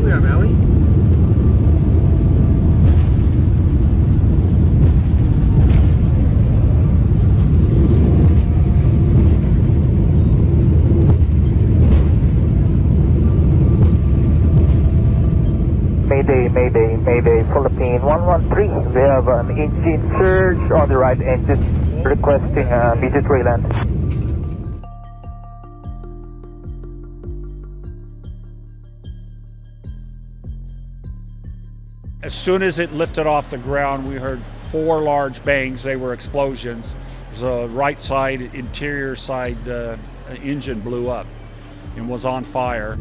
we are, Maui. Mayday, Mayday, Mayday, Philippine 113. We have an engine surge on the right engine, requesting immediate reland. As soon as it lifted off the ground, we heard 4 large bangs. They were explosions. The right side, interior side engine blew up and was on fire.